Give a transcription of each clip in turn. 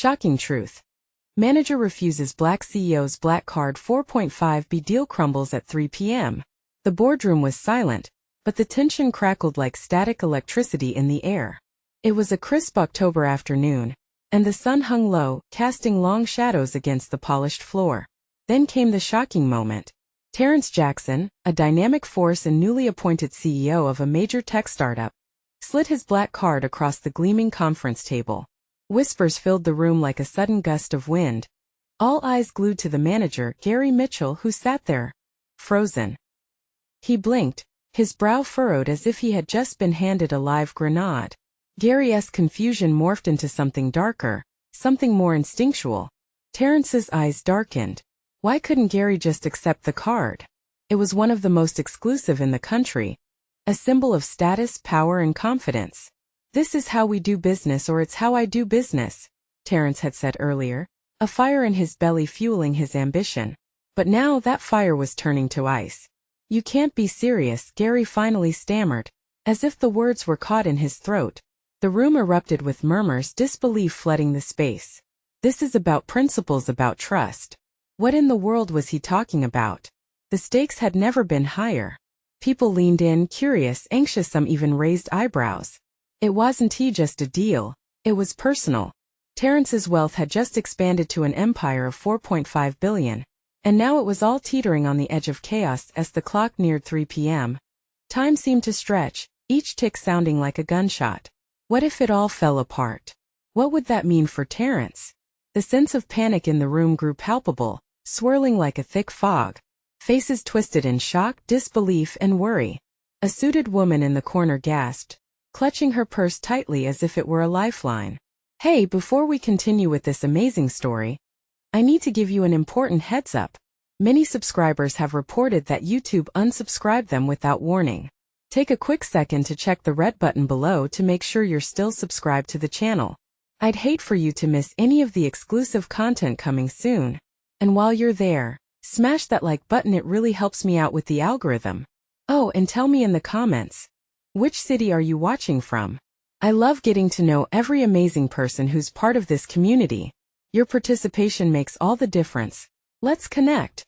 Shocking truth. Manager refuses Black CEO's black card 4.5B deal crumbles at 3 p.m. The boardroom was silent, but the tension crackled like static electricity in the air. It was a crisp October afternoon, and the sun hung low, casting long shadows against the polished floor. Then came the shocking moment. Terrence Jackson, a dynamic force and newly appointed CEO of a major tech startup, slid his black card across the gleaming conference table. Whispers filled the room like a sudden gust of wind. All eyes glued to the manager, Gary Mitchell, who sat there, frozen. He blinked, his brow furrowed as if he had just been handed a live grenade. Gary's confusion morphed into something darker, something more instinctual. Terrence's eyes darkened. Why couldn't Gary just accept the card? It was one of the most exclusive in the country, a symbol of status, power, and confidence. "This is how we do business, or it's how I do business," Terrence had said earlier, a fire in his belly fueling his ambition. But now that fire was turning to ice. "You can't be serious," Gary finally stammered, as if the words were caught in his throat. The room erupted with murmurs, disbelief flooding the space. This is about principles, about trust. What in the world was he talking about? The stakes had never been higher. People leaned in, curious, anxious, some even raised eyebrows. It wasn't just a deal, it was personal. Terrence's wealth had just expanded to an empire of 4.5 billion, and now it was all teetering on the edge of chaos as the clock neared 3 p.m. Time seemed to stretch, each tick sounding like a gunshot. What if it all fell apart? What would that mean for Terrence? The sense of panic in the room grew palpable, swirling like a thick fog. Faces twisted in shock, disbelief, and worry. A suited woman in the corner gasped, clutching her purse tightly as if it were a lifeline. "Hey, before we continue with this amazing story, I need to give you an important heads up. Many subscribers have reported that YouTube unsubscribed them without warning. Take a quick second to check the red button below to make sure you're still subscribed to the channel. I'd hate for you to miss any of the exclusive content coming soon. And while you're there, smash that like button, it really helps me out with the algorithm. Oh, and tell me in the comments, which city are you watching from? I love getting to know every amazing person who's part of this community. Your participation makes all the difference. Let's connect."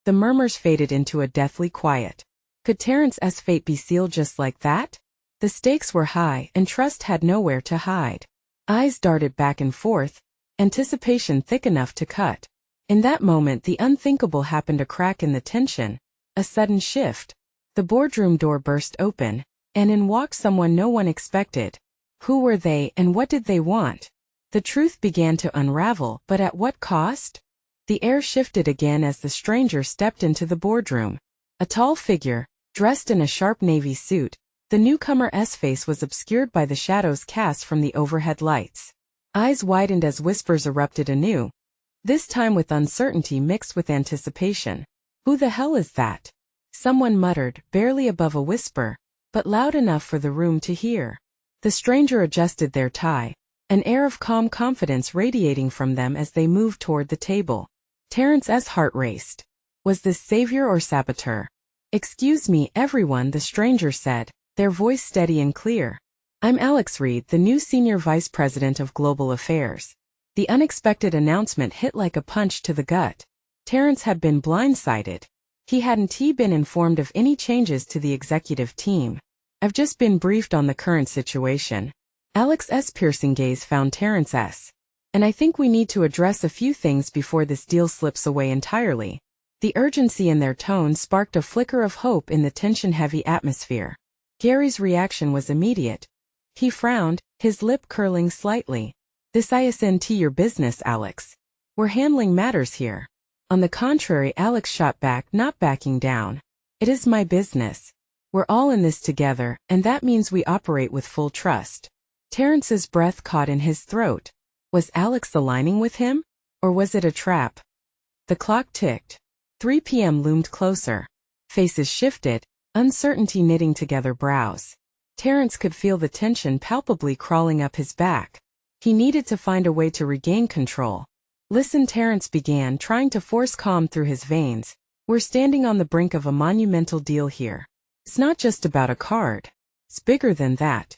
The murmurs faded into a deathly quiet. Could Terrence's fate be sealed just like that? The stakes were high, and trust had nowhere to hide. Eyes darted back and forth, anticipation thick enough to cut. In that moment, the unthinkable happened, a crack in the tension, a sudden shift. The boardroom door burst open, and in walked someone no one expected. Who were they, and what did they want? The truth began to unravel, but at what cost? The air shifted again as the stranger stepped into the boardroom. A tall figure, dressed in a sharp navy suit, the newcomer's face was obscured by the shadows cast from the overhead lights. Eyes widened as whispers erupted anew, this time with uncertainty mixed with anticipation. "Who the hell is that?" Someone muttered, barely above a whisper, but loud enough for the room to hear. The stranger adjusted their tie, an air of calm confidence radiating from them as they moved toward the table. Terrence's heart raced. Was this savior or saboteur? "Excuse me, everyone," the stranger said, their voice steady and clear. "I'm Alex Reed, the new Senior Vice President of Global Affairs." The unexpected announcement hit like a punch to the gut. Terrence had been blindsided. He hadn't been informed of any changes to the executive team. "I've just been briefed on the current situation." Alex's piercing gaze found Terrence's. "And I think we need to address a few things before this deal slips away entirely." The urgency in their tone sparked a flicker of hope in the tension-heavy atmosphere. Gary's reaction was immediate. He frowned, his lip curling slightly. "This isn't your business, Alex. We're handling matters here." On the contrary, Alex shot back, not backing down. "It is my business. We're all in this together, and that means we operate with full trust." Terrence's breath caught in his throat. Was Alex aligning with him? Or was it a trap? The clock ticked. 3 p.m. loomed closer. Faces shifted, uncertainty knitting together brows. Terrence could feel the tension palpably crawling up his back. He needed to find a way to regain control. "Listen," Terrence began, trying to force calm through his veins. "We're standing on the brink of a monumental deal here. It's not just about a card. It's bigger than that."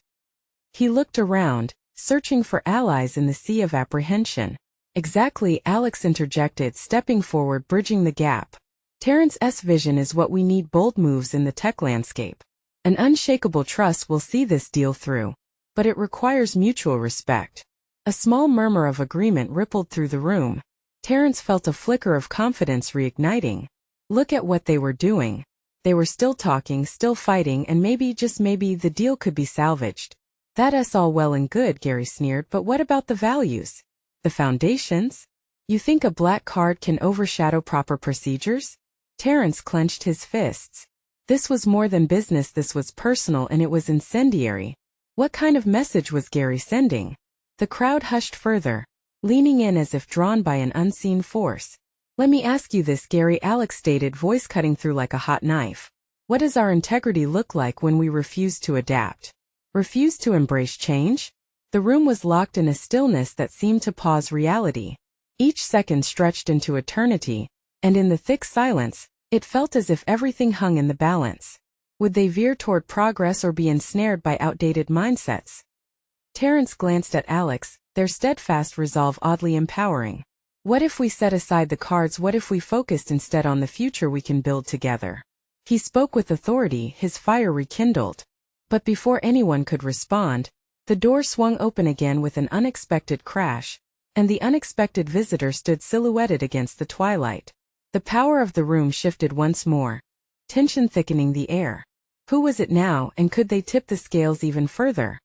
He looked around, searching for allies in the sea of apprehension. Exactly, Alex interjected, stepping forward, bridging the gap. Terrence's vision is what we need: bold moves in the tech landscape. An unshakable trust will see this deal through. But it requires mutual respect. A small murmur of agreement rippled through the room. Terrence felt a flicker of confidence reigniting. Look at what they were doing. They were still talking, still fighting, and maybe, just maybe, the deal could be salvaged. That's all well and good, Gary sneered, but what about the values? The foundations? You think a black card can overshadow proper procedures? Terrence clenched his fists. This was more than business, this was personal, and it was incendiary. What kind of message was Gary sending? The crowd hushed further, leaning in as if drawn by an unseen force. Let me ask you this, Gary, Alex stated, voice cutting through like a hot knife. What does our integrity look like when we refuse to adapt? Refuse to embrace change? The room was locked in a stillness that seemed to pause reality. Each second stretched into eternity, and in the thick silence, it felt as if everything hung in the balance. Would they veer toward progress or be ensnared by outdated mindsets? Terrence glanced at Alex, their steadfast resolve oddly empowering. What if we set aside the cards? What if we focused instead on the future we can build together? He spoke with authority, his fire rekindled. But before anyone could respond, the door swung open again with an unexpected crash, and the unexpected visitor stood silhouetted against the twilight. The power of the room shifted once more, tension thickening the air. Who was it now, and could they tip the scales even further?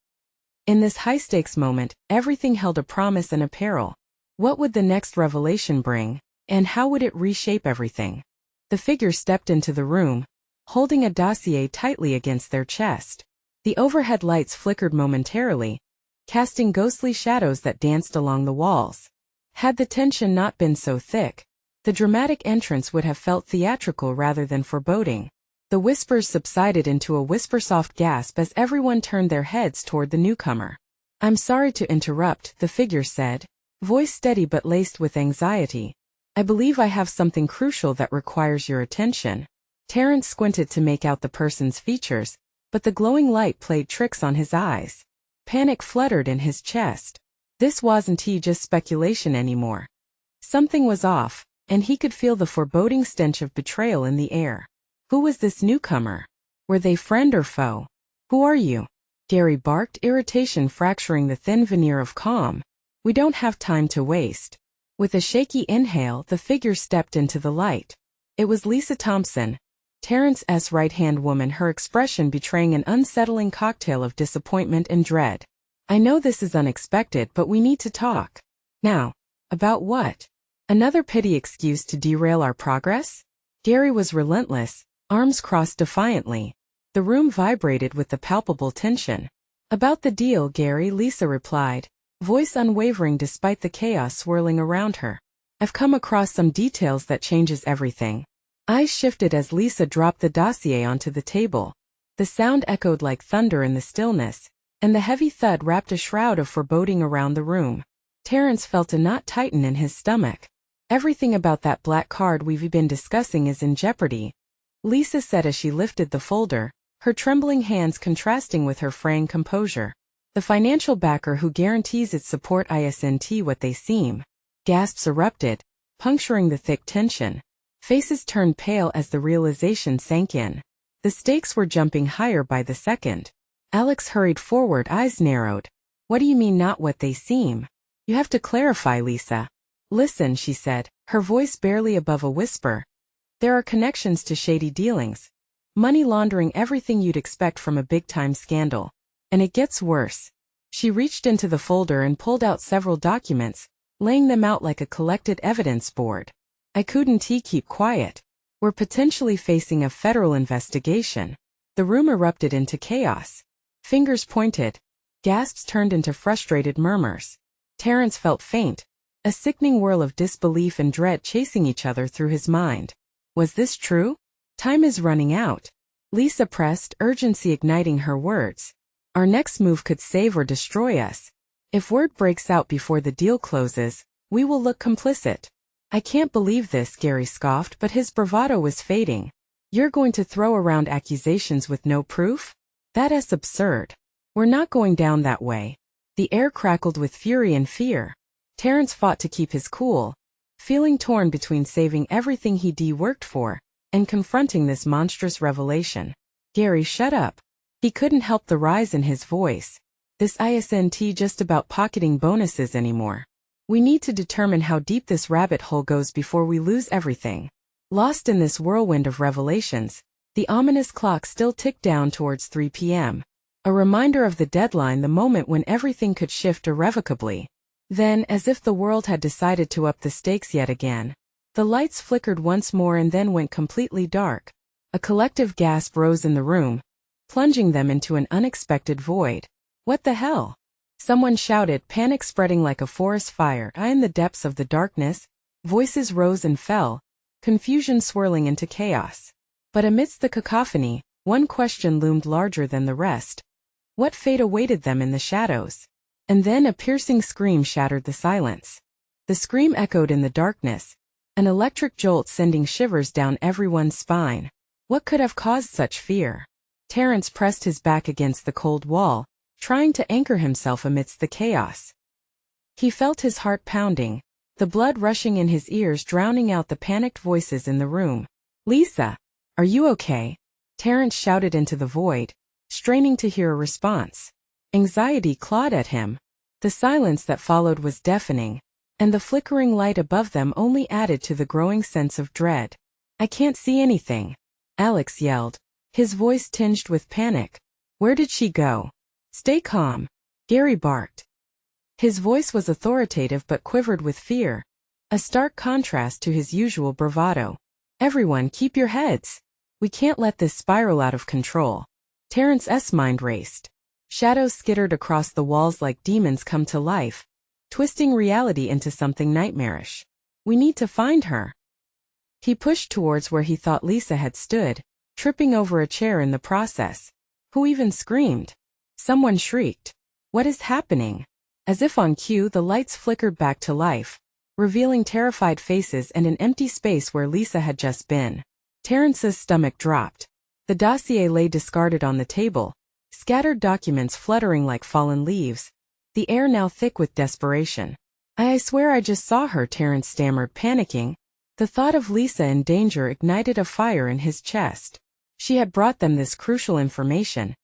In this high-stakes moment, everything held a promise and a peril. What would the next revelation bring, and how would it reshape everything? The figure stepped into the room, holding a dossier tightly against their chest. The overhead lights flickered momentarily, casting ghostly shadows that danced along the walls. Had the tension not been so thick, the dramatic entrance would have felt theatrical rather than foreboding. The whispers subsided into a whisper-soft gasp as everyone turned their heads toward the newcomer. I'm sorry to interrupt, the figure said, voice steady but laced with anxiety. I believe I have something crucial that requires your attention. Terrence squinted to make out the person's features, but the glowing light played tricks on his eyes. Panic fluttered in his chest. This wasn't just speculation anymore. Something was off, and he could feel the foreboding stench of betrayal in the air. Who was this newcomer? Were they friend or foe? Who are you? Gary barked, irritation fracturing the thin veneer of calm. We don't have time to waste. With a shaky inhale, the figure stepped into the light. It was Lisa Thompson, Terrence's right-hand woman, her expression betraying an unsettling cocktail of disappointment and dread. I know this is unexpected, but we need to talk. Now. About what? Another petty excuse to derail our progress? Gary was relentless, arms crossed defiantly. The room vibrated with the palpable tension. About the deal, Gary, Lisa replied, voice unwavering despite the chaos swirling around her. I've come across some details that changes everything. Eyes shifted as Lisa dropped the dossier onto the table. The sound echoed like thunder in the stillness, and the heavy thud wrapped a shroud of foreboding around the room. Terrence felt a knot tighten in his stomach. Everything about that black card we've been discussing is in jeopardy, Lisa said as she lifted the folder, her trembling hands contrasting with her fraying composure. The financial backer who guarantees its support isn't what they seem. Gasps erupted, puncturing the thick tension. Faces turned pale as the realization sank in. The stakes were jumping higher by the second. Alex hurried forward, eyes narrowed. What do you mean not what they seem? You have to clarify, Lisa. Listen, she said, her voice barely above a whisper. There are connections to shady dealings. Money laundering, everything you'd expect from a big-time scandal. And it gets worse. She reached into the folder and pulled out several documents, laying them out like a collected evidence board. I couldn't keep quiet. We're potentially facing a federal investigation. The room erupted into chaos. Fingers pointed. Gasps turned into frustrated murmurs. Terrence felt faint, a sickening whirl of disbelief and dread chasing each other through his mind. Was this true? Time is running out. Lisa pressed, urgency igniting her words. Our next move could save or destroy us. If word breaks out before the deal closes, we will look complicit. I can't believe this, Gary scoffed, but his bravado was fading. You're going to throw around accusations with no proof? That's absurd. We're not going down that way. The air crackled with fury and fear. Terrence fought to keep his cool, feeling torn between saving everything he worked for and confronting this monstrous revelation. Gary, shut up. He couldn't help the rise in his voice. This isn't just about pocketing bonuses anymore. We need to determine how deep this rabbit hole goes before we lose everything. Lost in this whirlwind of revelations, the ominous clock still ticked down towards 3 p.m. A reminder of the deadline, the moment when everything could shift irrevocably. Then, as if the world had decided to up the stakes yet again, the lights flickered once more and then went completely dark. A collective gasp rose in the room, plunging them into an unexpected void. What the hell? Someone shouted, panic spreading like a forest fire. In the depths of the darkness, voices rose and fell, confusion swirling into chaos. But amidst the cacophony, one question loomed larger than the rest. What fate awaited them in the shadows? And then a piercing scream shattered the silence. The scream echoed in the darkness, an electric jolt sending shivers down everyone's spine. What could have caused such fear? Terrence pressed his back against the cold wall, trying to anchor himself amidst the chaos. He felt his heart pounding, the blood rushing in his ears, drowning out the panicked voices in the room. Lisa, are you okay? Terrence shouted into the void, straining to hear a response. Anxiety clawed at him. The silence that followed was deafening, and the flickering light above them only added to the growing sense of dread. I can't see anything, Alex yelled, his voice tinged with panic. Where did she go? Stay calm, Gary barked. His voice was authoritative but quivered with fear, a stark contrast to his usual bravado. Everyone, keep your heads. We can't let this spiral out of control. Terrence's mind raced. Shadows skittered across the walls like demons come to life, twisting reality into something nightmarish. We need to find her. He pushed towards where he thought Lisa had stood, tripping over a chair in the process. Who even screamed? Someone shrieked. What is happening? As if on cue, the lights flickered back to life, revealing terrified faces and an empty space where Lisa had just been. Terrence's stomach dropped. The dossier lay discarded on the table, scattered documents fluttering like fallen leaves, the air now thick with desperation. I swear I just saw her, Terrence stammered, panicking. The thought of Lisa in danger ignited a fire in his chest. She had brought them this crucial information.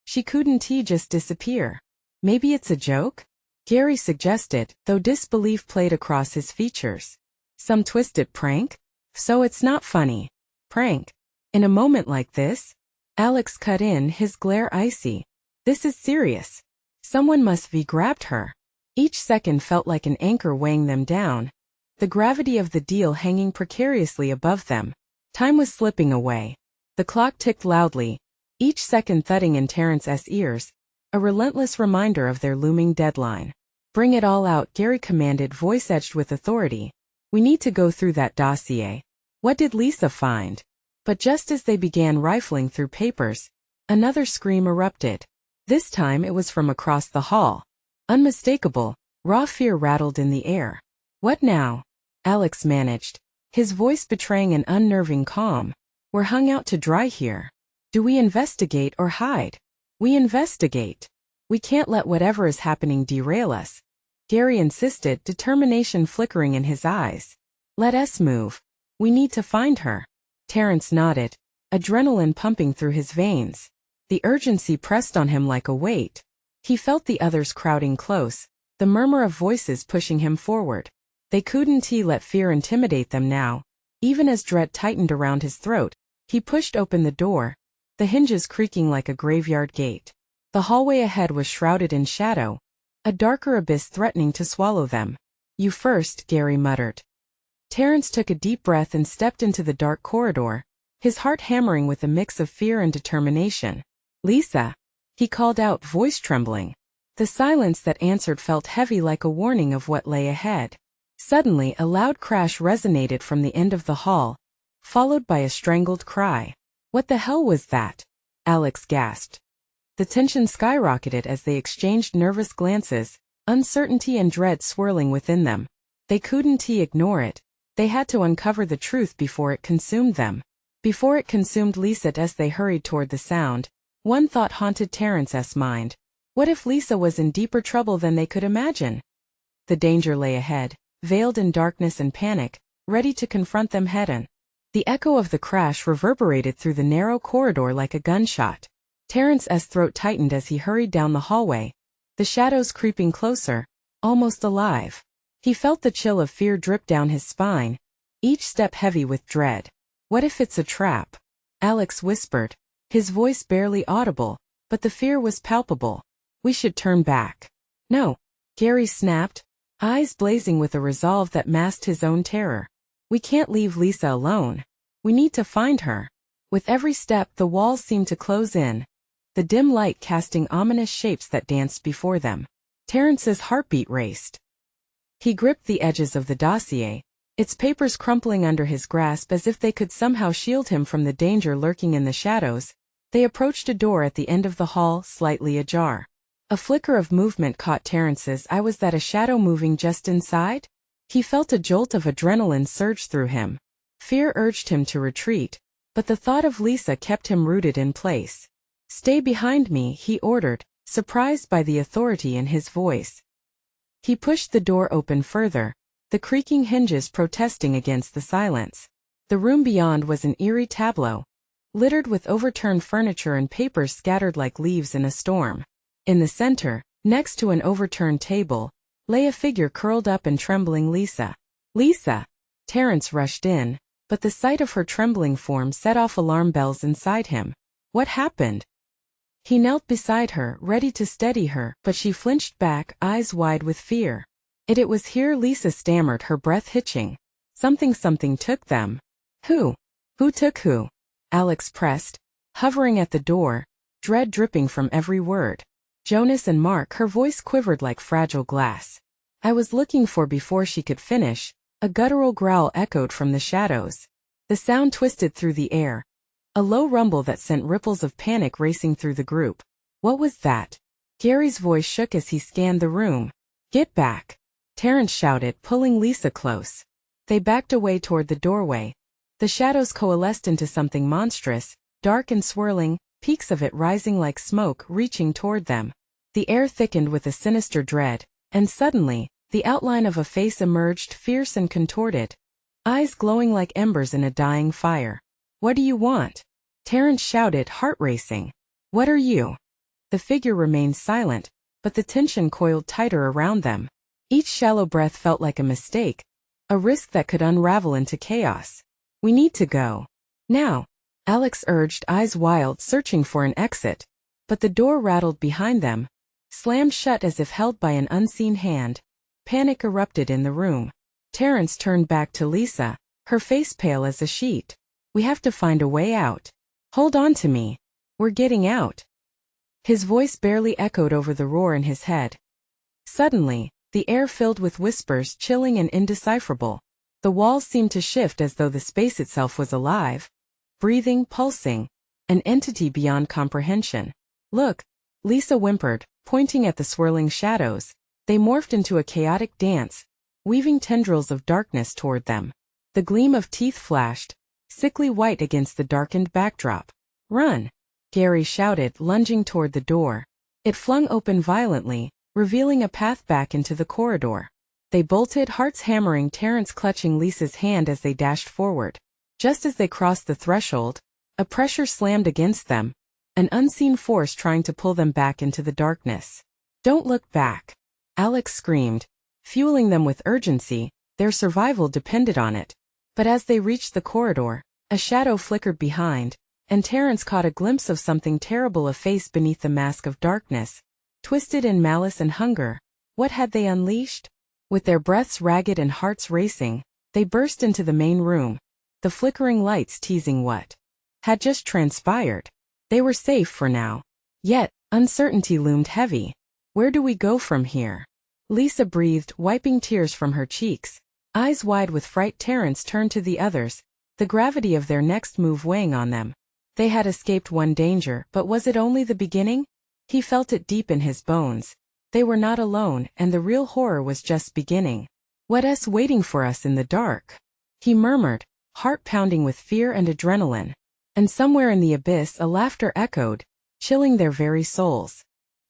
She couldn't just disappear. Maybe it's a joke? Gary suggested, though disbelief played across his features. Some twisted prank? So it's not funny. Prank. In a moment like this? Alex cut in, his glare icy. This is serious. Someone must have grabbed her. Each second felt like an anchor weighing them down, the gravity of the deal hanging precariously above them. Time was slipping away. The clock ticked loudly, each second thudding in Terrence's ears, a relentless reminder of their looming deadline. Bring it all out, Gary commanded, voice edged with authority. We need to go through that dossier. What did Lisa find? But just as they began rifling through papers, another scream erupted. This time it was from across the hall. Unmistakable, raw fear rattled in the air. What now? Alex managed, his voice betraying an unnerving calm. We're hung out to dry here. Do we investigate or hide? We investigate. We can't let whatever is happening derail us, Gary insisted, determination flickering in his eyes. Let us move. We need to find her. Terrence nodded, adrenaline pumping through his veins. The urgency pressed on him like a weight. He felt the others crowding close, the murmur of voices pushing him forward. They couldn't let fear intimidate them now. Even as dread tightened around his throat, he pushed open the door, the hinges creaking like a graveyard gate. The hallway ahead was shrouded in shadow, a darker abyss threatening to swallow them. You first, Gary muttered. Terrence took a deep breath and stepped into the dark corridor, his heart hammering with a mix of fear and determination. Lisa, he called out, voice trembling. The silence that answered felt heavy, like a warning of what lay ahead. Suddenly, a loud crash resonated from the end of the hall, followed by a strangled cry. What the hell was that? Alex gasped. The tension skyrocketed as they exchanged nervous glances, uncertainty and dread swirling within them. They couldn't ignore it. They had to uncover the truth before it consumed them. Before it consumed Lisa. As they hurried toward the sound, one thought haunted Terrence's mind. What if Lisa was in deeper trouble than they could imagine? The danger lay ahead, veiled in darkness and panic, ready to confront them head-on. The echo of the crash reverberated through the narrow corridor like a gunshot. Terrence's throat tightened as he hurried down the hallway, the shadows creeping closer, almost alive. He felt the chill of fear drip down his spine, each step heavy with dread. What if it's a trap? Alex whispered, his voice barely audible, but the fear was palpable. We should turn back. No, Gary snapped, eyes blazing with a resolve that masked his own terror. We can't leave Lisa alone. We need to find her. With every step, the walls seemed to close in, the dim light casting ominous shapes that danced before them. Terrence's heartbeat raced. He gripped the edges of the dossier, its papers crumpling under his grasp as if they could somehow shield him from the danger lurking in the shadows. They approached a door at the end of the hall, slightly ajar. A flicker of movement caught Terrence's eye. Was that a shadow moving just inside? He felt a jolt of adrenaline surge through him. Fear urged him to retreat, but the thought of Lisa kept him rooted in place. Stay behind me, he ordered, surprised by the authority in his voice. He pushed the door open further, the creaking hinges protesting against the silence. The room beyond was an eerie tableau, littered with overturned furniture and papers scattered like leaves in a storm. In the center, next to an overturned table, lay a figure curled up and trembling. Lisa. Lisa! Terrence rushed in, but the sight of her trembling form set off alarm bells inside him. What happened? He knelt beside her, ready to steady her, but she flinched back, eyes wide with fear. It was here, Lisa stammered, her breath hitching. Something took them. Who? Who took who? Alex pressed, hovering at the door, dread dripping from every word. Jonas and Mark, her voice quivered like fragile glass. I was looking for. Before she could finish, a guttural growl echoed from the shadows. The sound twisted through the air, a low rumble that sent ripples of panic racing through the group. What was that? Gary's voice shook as he scanned the room. Get back! Terrence shouted, pulling Lisa close. They backed away toward the doorway. The shadows coalesced into something monstrous, dark and swirling, peaks of it rising like smoke reaching toward them. The air thickened with a sinister dread, and suddenly, the outline of a face emerged, fierce and contorted, eyes glowing like embers in a dying fire. What do you want? Terrence shouted, heart racing. What are you? The figure remained silent, but the tension coiled tighter around them. Each shallow breath felt like a mistake, a risk that could unravel into chaos. We need to go. Now, Alex urged, eyes wild, searching for an exit. But the door rattled behind them, slammed shut as if held by an unseen hand. Panic erupted in the room. Terrence turned back to Lisa, her face pale as a sheet. We have to find a way out. Hold on to me. We're getting out. His voice barely echoed over the roar in his head. Suddenly, the air filled with whispers, chilling and indecipherable. The walls seemed to shift as though the space itself was alive, breathing, pulsing, an entity beyond comprehension. Look, Lisa whimpered, pointing at the swirling shadows. They morphed into a chaotic dance, weaving tendrils of darkness toward them. The gleam of teeth flashed, sickly white against the darkened backdrop. Run! Gary shouted, lunging toward the door. It flung open violently, revealing a path back into the corridor. They bolted, hearts hammering, Terrence clutching Lisa's hand as they dashed forward. Just as they crossed the threshold, a pressure slammed against them, an unseen force trying to pull them back into the darkness. Don't look back! Alex screamed, fueling them with urgency. Their survival depended on it. But as they reached the corridor, a shadow flickered behind, and Terrence caught a glimpse of something terrible, a face beneath the mask of darkness, twisted in malice and hunger. What had they unleashed? With their breaths ragged and hearts racing, they burst into the main room, the flickering lights teasing what had just transpired. They were safe for now. Yet, uncertainty loomed heavy. Where do we go from here? Lisa breathed, wiping tears from her cheeks. Eyes wide with fright, Terrence turned to the others, the gravity of their next move weighing on them. They had escaped one danger, but was it only the beginning? He felt it deep in his bones. They were not alone, and the real horror was just beginning. What's waiting for us in the dark? He murmured, heart pounding with fear and adrenaline. And somewhere in the abyss a laughter echoed, chilling their very souls.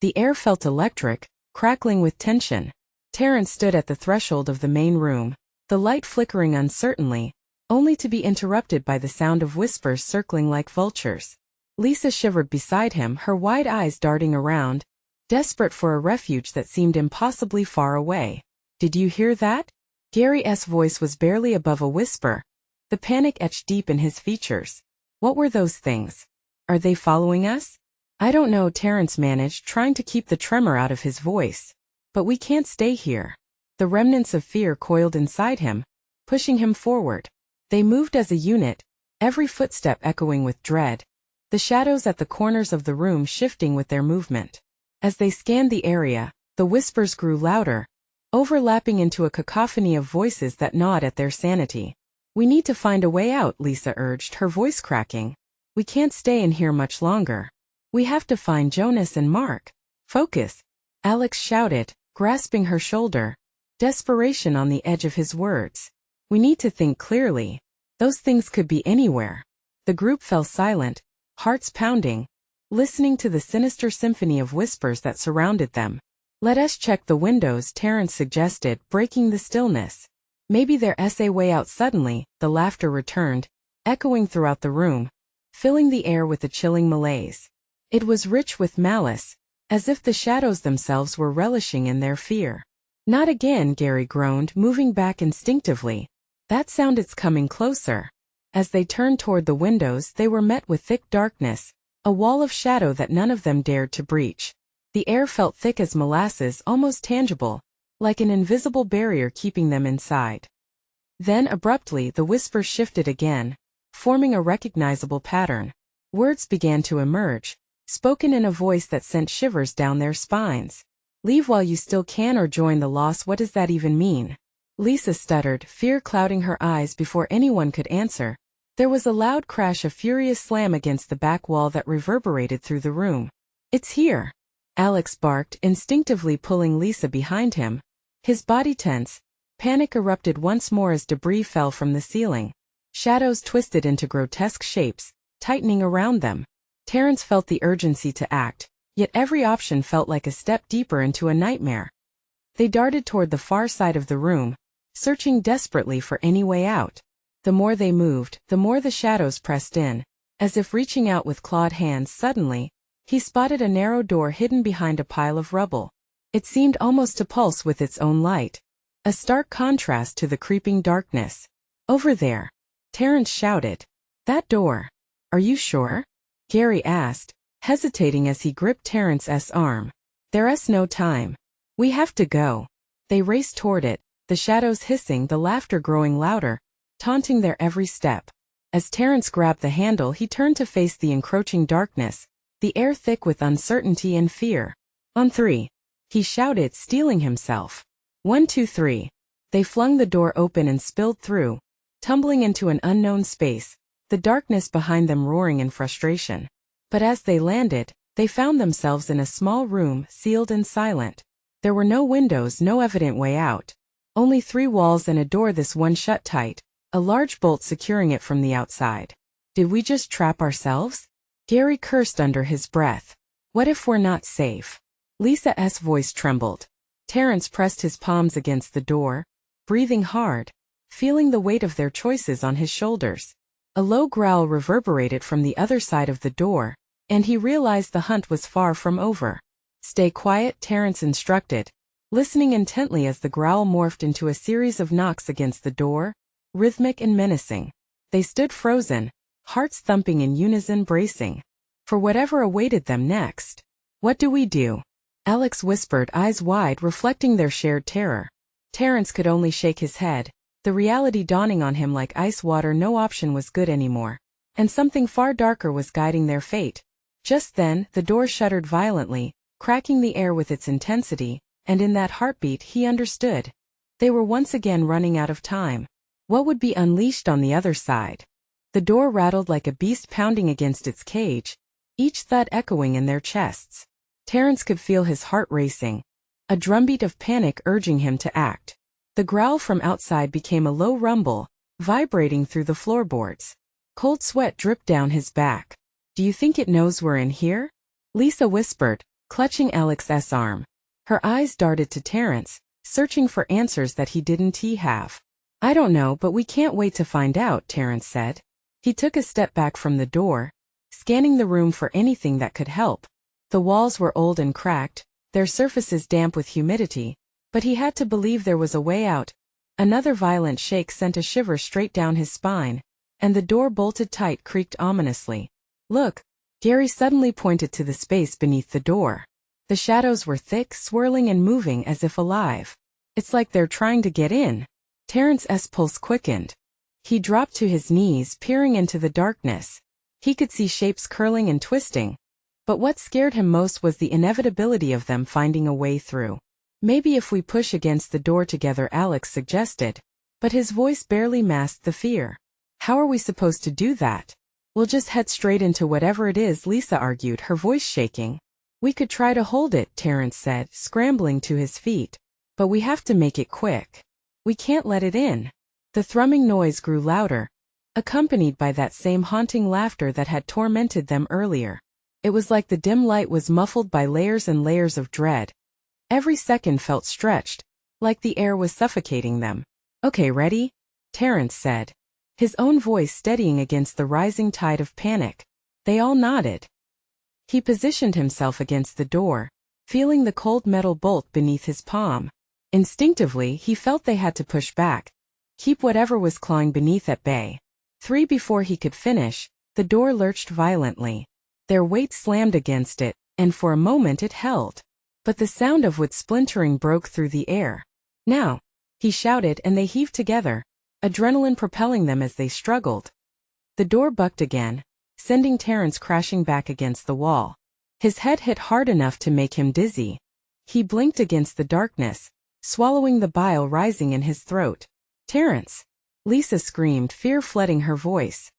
The air felt electric, crackling with tension. Terrence stood at the threshold of the main room, the light flickering uncertainly, only to be interrupted by the sound of whispers circling like vultures. Lisa shivered beside him, her wide eyes darting around, desperate for a refuge that seemed impossibly far away. "Did you hear that?" Gary's voice was barely above a whisper, the panic etched deep in his features. "What were those things? Are they following us?" "I don't know," Terrence managed, trying to keep the tremor out of his voice. "But we can't stay here." The remnants of fear coiled inside him, pushing him forward. They moved as a unit, every footstep echoing with dread, the shadows at the corners of the room shifting with their movement. As they scanned the area, the whispers grew louder, overlapping into a cacophony of voices that gnawed at their sanity. "We need to find a way out," Lisa urged, her voice cracking. "We can't stay in here much longer. We have to find Jonas and Mark." "Focus," Alex shouted, grasping her shoulder, desperation on the edge of his words. "We need to think clearly. Those things could be anywhere." The group fell silent, hearts pounding, listening to the sinister symphony of whispers that surrounded them. "Let us check the windows," Terrence suggested, breaking the stillness. "Maybe there's a way out." Suddenly, the laughter returned, echoing throughout the room, filling the air with a chilling malaise. It was rich with malice, as if the shadows themselves were relishing in their fear. "Not again," Gary groaned, moving back instinctively. "That sound, it's coming closer." As they turned toward the windows, they were met with thick darkness, a wall of shadow that none of them dared to breach. The air felt thick as molasses, almost tangible, like an invisible barrier keeping them inside. Then abruptly the whispers shifted again, forming a recognizable pattern. Words began to emerge, spoken in a voice that sent shivers down their spines. "Leave while you still can or join the loss." "What does that even mean?" Lisa stuttered, fear clouding her eyes. Before anyone could answer, there was a loud crash, a furious slam against the back wall that reverberated through the room. "It's here!" Alex barked, instinctively pulling Lisa behind him. His body tense, panic erupted once more as debris fell from the ceiling. Shadows twisted into grotesque shapes, tightening around them. Terrence felt the urgency to act, yet every option felt like a step deeper into a nightmare. They darted toward the far side of the room, searching desperately for any way out. The more they moved, the more the shadows pressed in, as if reaching out with clawed hands. Suddenly, he spotted a narrow door hidden behind a pile of rubble. It seemed almost to pulse with its own light, a stark contrast to the creeping darkness. "Over there!" Terrence shouted. "That door. Are you sure?" Gary asked, hesitating as he gripped Terrence's arm. "There's no time. We have to go." They raced toward it, the shadows hissing, the laughter growing louder, taunting their every step. As Terrence grabbed the handle, he turned to face the encroaching darkness, the air thick with uncertainty and fear. "On three," he shouted, steeling himself. 1, 2, 3. They flung the door open and spilled through, tumbling into an unknown space, the darkness behind them roaring in frustration. But as they landed, they found themselves in a small room, sealed and silent. There were no windows, no evident way out. Only 3 walls and a door, this one shut tight, a large bolt securing it from the outside. "Did we just trap ourselves?" Gary cursed under his breath. "What if we're not safe?" Lisa's voice trembled. Terrence pressed his palms against the door, breathing hard, feeling the weight of their choices on his shoulders. A low growl reverberated from the other side of the door, and he realized the hunt was far from over. "Stay quiet," Terrence instructed, listening intently as the growl morphed into a series of knocks against the door, rhythmic and menacing. They stood frozen, hearts thumping in unison, bracing for whatever awaited them next. "What do we do?" Alex whispered, eyes wide, reflecting their shared terror. Terrence could only shake his head, the reality dawning on him like ice water. No option was good anymore, and something far darker was guiding their fate. Just then, the door shuddered violently, cracking the air with its intensity, and in that heartbeat he understood. They were once again running out of time. What would be unleashed on the other side? The door rattled like a beast pounding against its cage, each thud echoing in their chests. Terrence could feel his heart racing, a drumbeat of panic urging him to act. The growl from outside became a low rumble, vibrating through the floorboards. Cold sweat dripped down his back. "Do you think it knows we're in here?" Lisa whispered, clutching Alex's arm. Her eyes darted to Terrence, searching for answers that he didn't have. I don't know, but we can't wait to find out, Terrence said. He took a step back from the door, scanning the room for anything that could help. The walls were old and cracked, their surfaces damp with humidity, but he had to believe there was a way out. Another violent shake sent a shiver straight down his spine, and the door bolted tight creaked ominously. Look! Gary suddenly pointed to the space beneath the door. The shadows were thick, swirling and moving as if alive. It's like they're trying to get in. Terrence's pulse quickened. He dropped to his knees, peering into the darkness. He could see shapes curling and twisting. But what scared him most was the inevitability of them finding a way through. Maybe if we push against the door together, Alex suggested. But his voice barely masked the fear. How are we supposed to do that? We'll just head straight into whatever it is, Lisa argued, her voice shaking. We could try to hold it, Terrence said, scrambling to his feet. But we have to make it quick. We can't let it in. The thrumming noise grew louder, accompanied by that same haunting laughter that had tormented them earlier. It was like the dim light was muffled by layers and layers of dread. Every second felt stretched, like the air was suffocating them. Okay, ready? Terrence said, his own voice steadying against the rising tide of panic. They all nodded. He positioned himself against the door, feeling the cold metal bolt beneath his palm. Instinctively, he felt they had to push back, keep whatever was clawing beneath at bay. Before he could finish, the door lurched violently. Their weight slammed against it, and for a moment it held. But the sound of wood splintering broke through the air. Now! He shouted, and they heaved together, adrenaline propelling them as they struggled. The door bucked again, sending Terrence crashing back against the wall. His head hit hard enough to make him dizzy. He blinked against the darkness, swallowing the bile rising in his throat. Terrence! Lisa screamed, fear flooding her voice.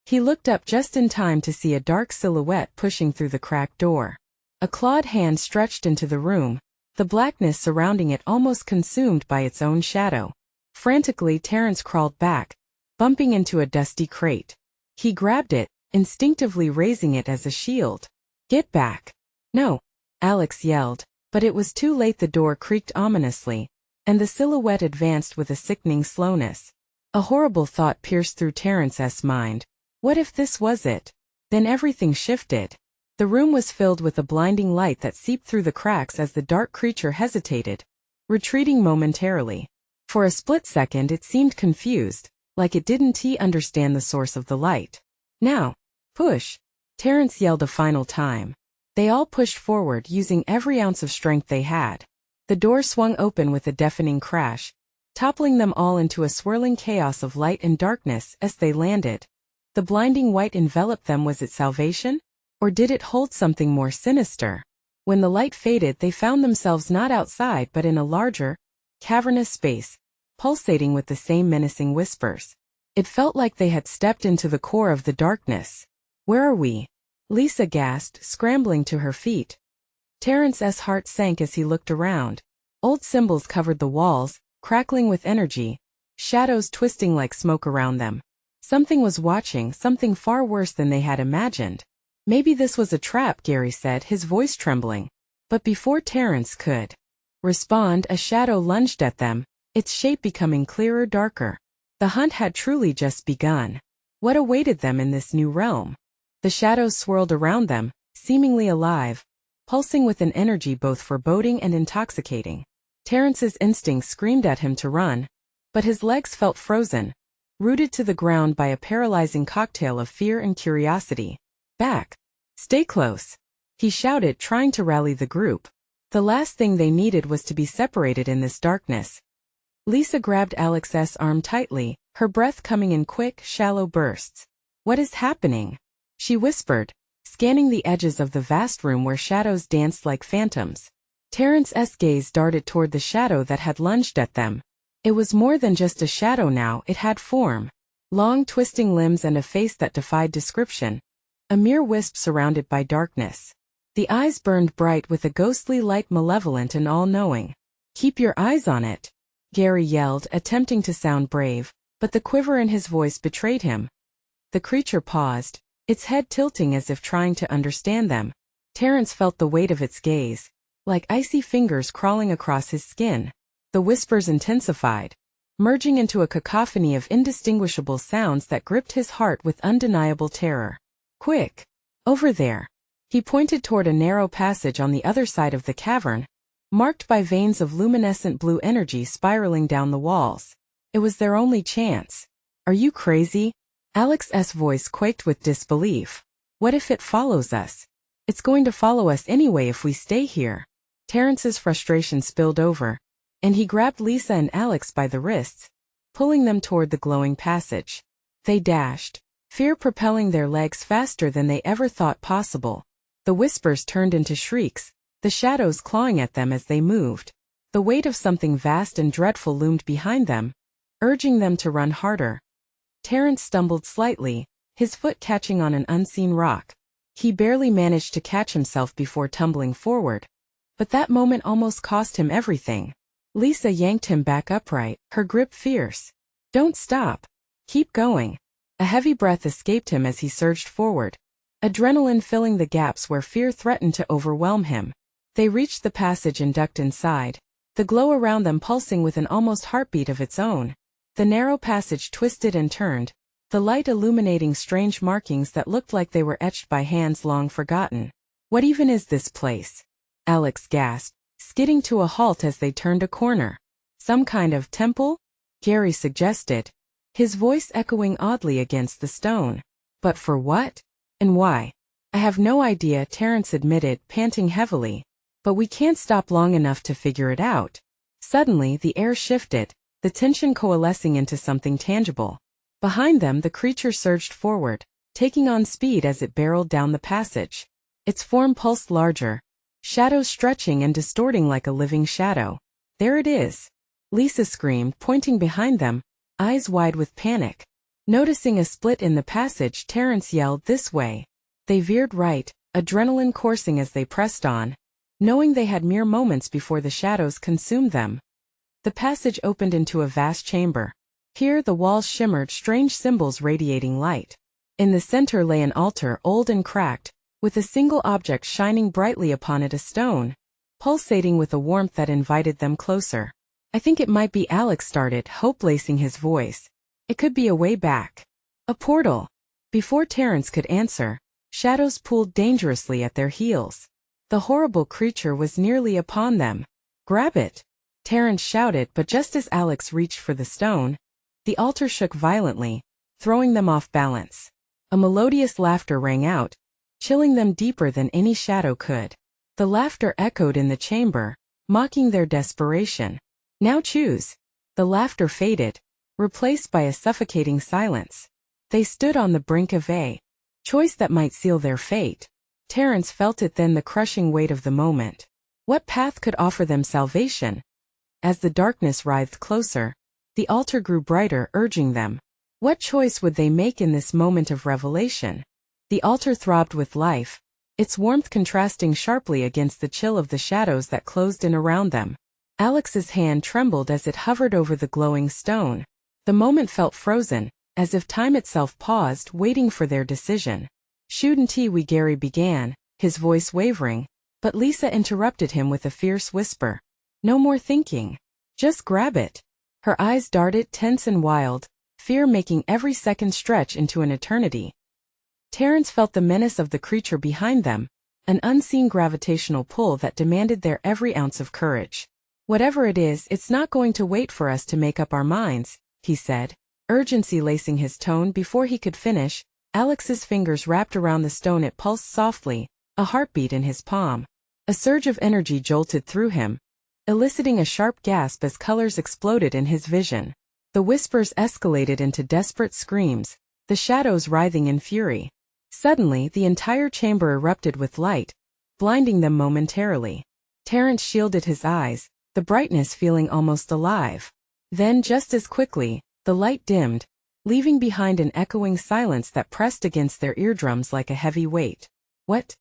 He looked up just in time to see a dark silhouette pushing through the cracked door. A clawed hand stretched into the room, the blackness surrounding it almost consumed by its own shadow. Frantically, Terrence crawled back, bumping into a dusty crate. He grabbed it, instinctively raising it as a shield. Get back! No! Alex yelled, but it was too late. The door creaked ominously, and the silhouette advanced with a sickening slowness. A horrible thought pierced through Terrence's mind. What if this was it? Then everything shifted. The room was filled with a blinding light that seeped through the cracks as the dark creature hesitated, retreating momentarily. For a split second it seemed confused, like it didn't understand the source of the light. Now! Push! Terrence yelled a final time. They all pushed forward, using every ounce of strength they had. The door swung open with a deafening crash, toppling them all into a swirling chaos of light and darkness as they landed. The blinding white enveloped them. Was it salvation? Or did it hold something more sinister? When the light faded, they found themselves not outside but in a larger, cavernous space, pulsating with the same menacing whispers. It felt like they had stepped into the core of the darkness. Where are we? Lisa gasped, scrambling to her feet. Terrence's heart sank as he looked around. Old symbols covered the walls, crackling with energy, shadows twisting like smoke around them. Something was watching, something far worse than they had imagined. Maybe this was a trap, Gary said, his voice trembling. But before Terrence could respond, a shadow lunged at them, its shape becoming clearer, darker. The hunt had truly just begun. What awaited them in this new realm? The shadows swirled around them, seemingly alive, pulsing with an energy both foreboding and intoxicating. Terrence's instincts screamed at him to run, but his legs felt frozen, rooted to the ground by a paralyzing cocktail of fear and curiosity. Back! Stay close! He shouted, trying to rally the group. The last thing they needed was to be separated in this darkness. Lisa grabbed Alex's arm tightly, her breath coming in quick, shallow bursts. What is happening? She whispered, scanning the edges of the vast room where shadows danced like phantoms. Terrence's gaze darted toward the shadow that had lunged at them. It was more than just a shadow now, it had form. Long, twisting limbs and a face that defied description. A mere wisp surrounded by darkness. The eyes burned bright with a ghostly light, malevolent and all-knowing. Keep your eyes on it, Gary yelled, attempting to sound brave, but the quiver in his voice betrayed him. The creature paused, its head tilting as if trying to understand them. Terence felt the weight of its gaze, like icy fingers crawling across his skin. The whispers intensified, merging into a cacophony of indistinguishable sounds that gripped his heart with undeniable terror. Quick! Over there! He pointed toward a narrow passage on the other side of the cavern, marked by veins of luminescent blue energy spiraling down the walls. It was their only chance. Are you crazy? Alex's voice quaked with disbelief. What if it follows us? It's going to follow us anyway if we stay here. Terence's frustration spilled over, and he grabbed Lisa and Alex by the wrists, pulling them toward the glowing passage. They dashed, fear propelling their legs faster than they ever thought possible. The whispers turned into shrieks, the shadows clawing at them as they moved. The weight of something vast and dreadful loomed behind them, urging them to run harder. Terence stumbled slightly, his foot catching on an unseen rock. He barely managed to catch himself before tumbling forward. But that moment almost cost him everything. Lisa yanked him back upright, her grip fierce. Don't stop. Keep going. A heavy breath escaped him as he surged forward, adrenaline filling the gaps where fear threatened to overwhelm him. They reached the passage and ducked inside, the glow around them pulsing with an almost heartbeat of its own. The narrow passage twisted and turned, the light illuminating strange markings that looked like they were etched by hands long forgotten. What even is this place? Alex gasped, skidding to a halt as they turned a corner. Some kind of temple? Gary suggested, his voice echoing oddly against the stone. But for what? And why? I have no idea, Terence admitted, panting heavily. But we can't stop long enough to figure it out. Suddenly the air shifted, the tension coalescing into something tangible. Behind them the creature surged forward, taking on speed as it barreled down the passage. Its form pulsed larger, shadows stretching and distorting like a living shadow. There it is! Lisa screamed, pointing behind them, eyes wide with panic. Noticing a split in the passage, Terence yelled, "This way!" They veered right, adrenaline coursing as they pressed on, knowing they had mere moments before the shadows consumed them. The passage opened into a vast chamber. Here the walls shimmered, strange symbols radiating light. In the center lay an altar, old and cracked, with a single object shining brightly upon it, a stone, pulsating with a warmth that invited them closer. I think it might be, Alex started, hope lacing his voice. It could be a way back. A portal. Before Terence could answer, shadows pulled dangerously at their heels. The horrible creature was nearly upon them. Grab it! Terence shouted, but just as Alex reached for the stone, the altar shook violently, throwing them off balance. A melodious laughter rang out, chilling them deeper than any shadow could. The laughter echoed in the chamber, mocking their desperation. Now choose. The laughter faded, replaced by a suffocating silence. They stood on the brink of a choice that might seal their fate. Terence felt it then, the crushing weight of the moment. What path could offer them salvation? As the darkness writhed closer, the altar grew brighter, urging them. What choice would they make in this moment of revelation? The altar throbbed with life, its warmth contrasting sharply against the chill of the shadows that closed in around them. Alex's hand trembled as it hovered over the glowing stone. The moment felt frozen, as if time itself paused, waiting for their decision. Shouldn't we? Gary began, his voice wavering, but Lisa interrupted him with a fierce whisper. No more thinking. Just grab it. Her eyes darted, tense and wild, fear making every second stretch into an eternity. Terence felt the menace of the creature behind them, an unseen gravitational pull that demanded their every ounce of courage. Whatever it is, it's not going to wait for us to make up our minds, he said, urgency lacing his tone. Before he could finish, Alex's fingers wrapped around the stone. It pulsed softly, a heartbeat in his palm. A surge of energy jolted through him, eliciting a sharp gasp as colors exploded in his vision. The whispers escalated into desperate screams, the shadows writhing in fury. Suddenly, the entire chamber erupted with light, blinding them momentarily. Terence shielded his eyes, the brightness feeling almost alive. Then, just as quickly, the light dimmed, leaving behind an echoing silence that pressed against their eardrums like a heavy weight. What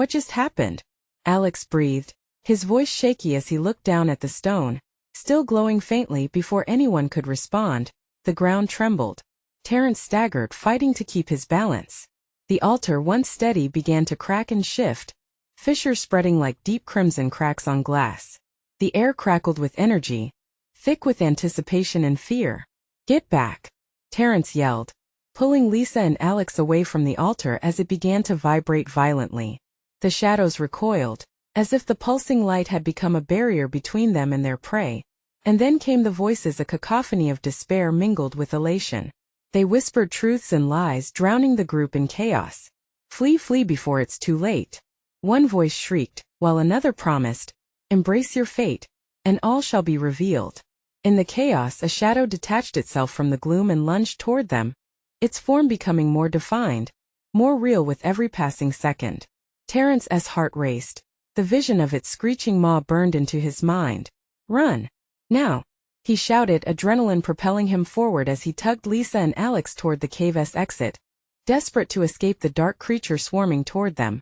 just happened? Alex breathed, his voice shaky as he looked down at the stone, still glowing faintly. Before anyone could respond, the ground trembled. Terence staggered, fighting to keep his balance. The altar, once steady, began to crack and shift, fissures spreading like deep crimson cracks on glass. The air crackled with energy, thick with anticipation and fear. "Get back!" Terrence yelled, pulling Lisa and Alex away from the altar as it began to vibrate violently. The shadows recoiled, as if the pulsing light had become a barrier between them and their prey. And then came the voices, a cacophony of despair mingled with elation. They whispered truths and lies, drowning the group in chaos. "Flee, flee before it's too late." One voice shrieked, while another promised, "Embrace your fate, and all shall be revealed." In the chaos, a shadow detached itself from the gloom and lunged toward them, its form becoming more defined, more real with every passing second. Terrence's heart raced. The vision of its screeching maw burned into his mind. "Run! Now!" he shouted, adrenaline propelling him forward as he tugged Lisa and Alex toward the cave's exit, desperate to escape the dark creature swarming toward them.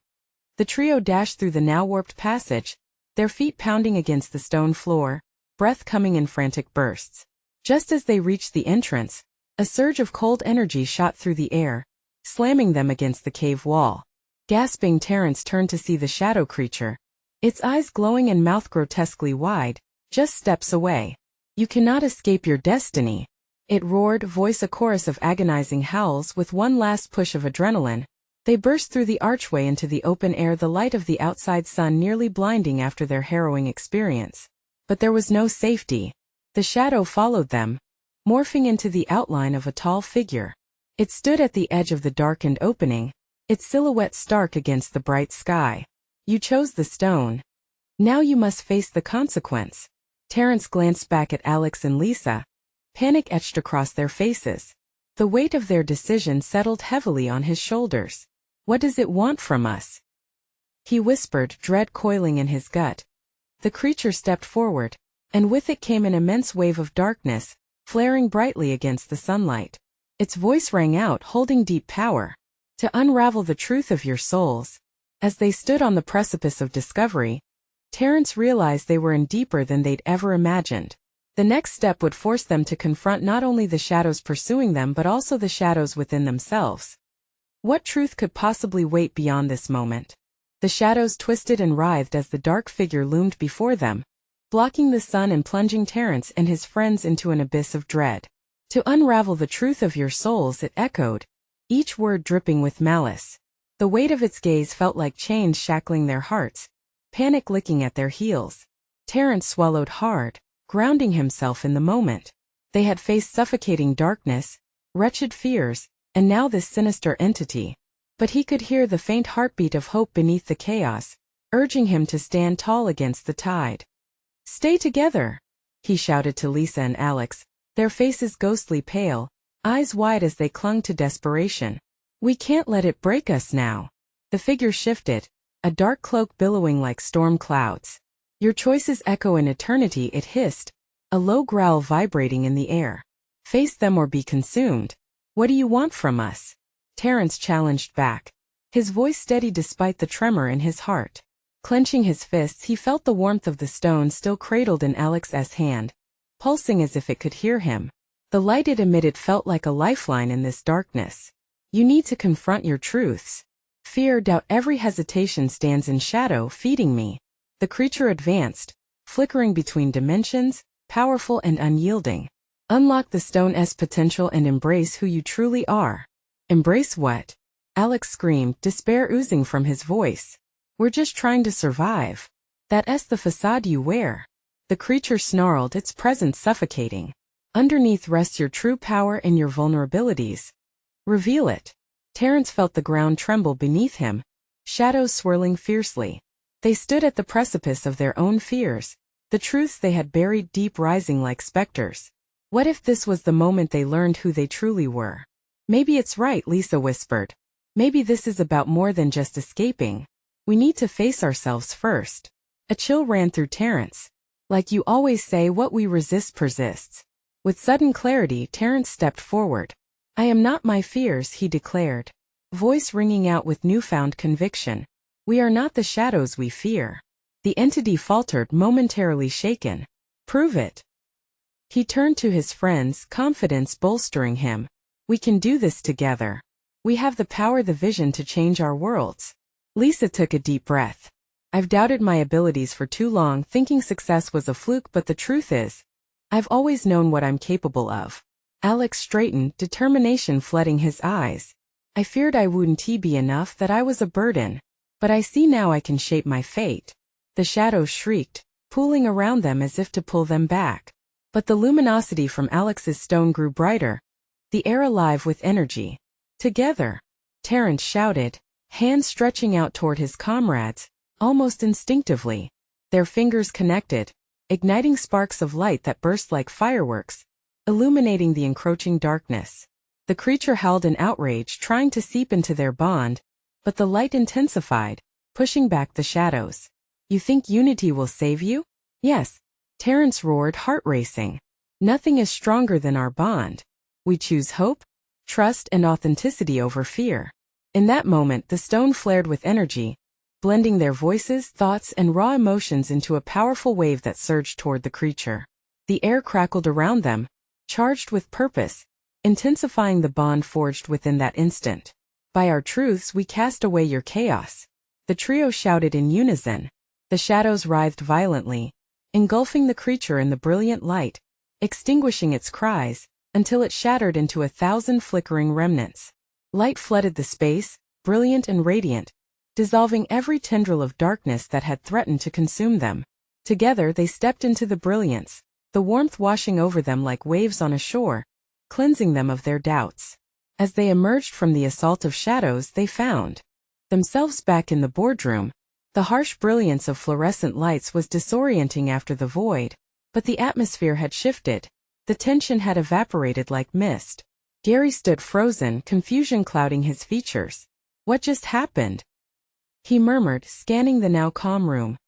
The trio dashed through the now warped passage, their feet pounding against the stone floor, breath coming in frantic bursts. Just as they reached the entrance, a surge of cold energy shot through the air, slamming them against the cave wall. Gasping, Terrence turned to see the shadow creature, its eyes glowing and mouth grotesquely wide, just steps away. "You cannot escape your destiny," it roared, voice a chorus of agonizing howls. With one last push of adrenaline, they burst through the archway into the open air, the light of the outside sun nearly blinding after their harrowing experience. But there was no safety. The shadow followed them, morphing into the outline of a tall figure. It stood at the edge of the darkened opening, its silhouette stark against the bright sky. "You chose the stone. Now you must face the consequence." Terrence glanced back at Alex and Lisa, panic etched across their faces. The weight of their decision settled heavily on his shoulders. "What does it want from us?" he whispered, dread coiling in his gut. The creature stepped forward, and with it came an immense wave of darkness, flaring brightly against the sunlight. Its voice rang out, holding deep power. "To unravel the truth of your souls." As they stood on the precipice of discovery, Terrence realized they were in deeper than they'd ever imagined. The next step would force them to confront not only the shadows pursuing them but also the shadows within themselves. What truth could possibly wait beyond this moment? The shadows twisted and writhed as the dark figure loomed before them, blocking the sun and plunging Terrence and his friends into an abyss of dread. "To unravel the truth of your souls," it echoed, each word dripping with malice. The weight of its gaze felt like chains shackling their hearts, panic licking at their heels. Terrence swallowed hard, grounding himself in the moment. They had faced suffocating darkness, wretched fears, and now this sinister entity. But he could hear the faint heartbeat of hope beneath the chaos, urging him to stand tall against the tide. "Stay together," he shouted to Lisa and Alex, their faces ghostly pale, eyes wide as they clung to desperation. "We can't let it break us now." The figure shifted, a dark cloak billowing like storm clouds. "Your choices echo in eternity," it hissed, a low growl vibrating in the air. "Face them or be consumed. What do you want from us?" Terrence challenged back, his voice steady despite the tremor in his heart. Clenching his fists, he felt the warmth of the stone still cradled in Alex's hand, pulsing as if it could hear him. The light it emitted felt like a lifeline in this darkness. "You need to confront your truths. Fear, doubt, every hesitation stands in shadow, feeding me." The creature advanced, flickering between dimensions, powerful and unyielding. "Unlock the stone's potential and embrace who you truly are." "Embrace what?" Alex screamed, despair oozing from his voice. "We're just trying to survive. That's the facade you wear." The creature snarled, its presence suffocating. "Underneath rests your true power and your vulnerabilities. Reveal it." Terrence felt the ground tremble beneath him, shadows swirling fiercely. They stood at the precipice of their own fears, the truths they had buried deep rising like specters. What if this was the moment they learned who they truly were? "Maybe it's right," Lisa whispered. "Maybe this is about more than just escaping. We need to face ourselves first." A chill ran through Terrence. "Like you always say, what we resist persists." With sudden clarity, Terrence stepped forward. "I am not my fears," he declared, voice ringing out with newfound conviction. "We are not the shadows we fear." The entity faltered, momentarily shaken. "Prove it." He turned to his friends, confidence bolstering him. "We can do this together. We have the power, the vision to change our worlds." Lisa took a deep breath. I've doubted my abilities for too long, thinking success was a fluke, but the truth is, I've always known what I'm capable of. Alex straightened, determination flooding his eyes. I feared I wouldn't be enough, that I was a burden. But I see now I can shape my fate. The shadows shrieked, pooling around them as if to pull them back. But the luminosity from Alex's stone grew brighter, the air alive with energy. Together, Terrence shouted, hands stretching out toward his comrades, almost instinctively. Their fingers connected, igniting sparks of light that burst like fireworks, illuminating the encroaching darkness. The creature howled in outrage, trying to seep into their bond, but the light intensified, pushing back the shadows. You think unity will save you? Yes, Terrence roared, heart racing. Nothing is stronger than our bond. We choose hope, trust, and authenticity over fear. In that moment, the stone flared with energy, blending their voices, thoughts, and raw emotions into a powerful wave that surged toward the creature. The air crackled around them, charged with purpose, intensifying the bond forged within that instant. By our truths we cast away your chaos. The trio shouted in unison. The shadows writhed violently, engulfing the creature in the brilliant light, extinguishing its cries, until it shattered into 1,000 flickering remnants. Light flooded the space, brilliant and radiant, dissolving every tendril of darkness that had threatened to consume them. Together they stepped into the brilliance, the warmth washing over them like waves on a shore, cleansing them of their doubts. As they emerged from the assault of shadows, they found themselves back in the boardroom. The harsh brilliance of fluorescent lights was disorienting after the void, but the atmosphere had shifted. The tension had evaporated like mist. Gary stood frozen, confusion clouding his features. What just happened? He murmured, scanning the now calm room.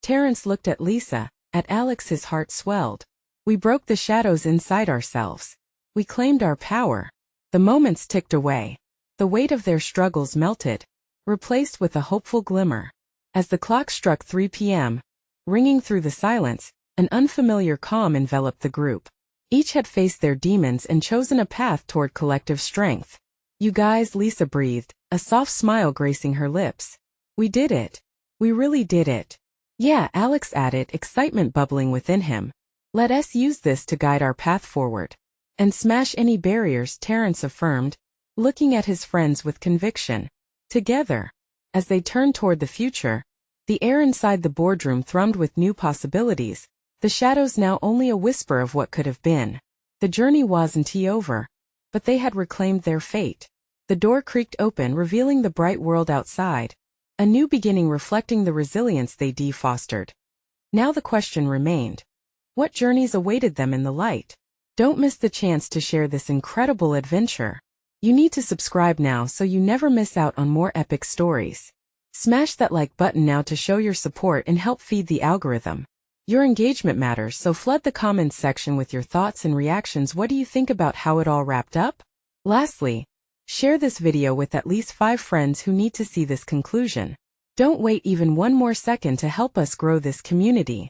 Terrence looked at Lisa, at Alex, his heart swelled. We broke the shadows inside ourselves. We claimed our power. The moments ticked away. The weight of their struggles melted, replaced with a hopeful glimmer. As the clock struck 3 p.m., ringing through the silence, an unfamiliar calm enveloped the group. Each had faced their demons and chosen a path toward collective strength. You guys, Lisa breathed, a soft smile gracing her lips. We did it. We really did it. Yeah, Alex added, excitement bubbling within him. Let us use this to guide our path forward. And smash any barriers, Terrence affirmed, looking at his friends with conviction. Together, as they turned toward the future, the air inside the boardroom thrummed with new possibilities, the shadows now only a whisper of what could have been. The journey wasn't over, but they had reclaimed their fate. The door creaked open, revealing the bright world outside, a new beginning reflecting the resilience they fostered. Now the question remained. What journeys awaited them in the light? Don't miss the chance to share this incredible adventure. You need to subscribe now so you never miss out on more epic stories. Smash that like button now to show your support and help feed the algorithm. Your engagement matters, so flood the comments section with your thoughts and reactions. What do you think about how it all wrapped up? Lastly, share this video with at least 5 friends who need to see this conclusion. Don't wait even one more second to help us grow this community.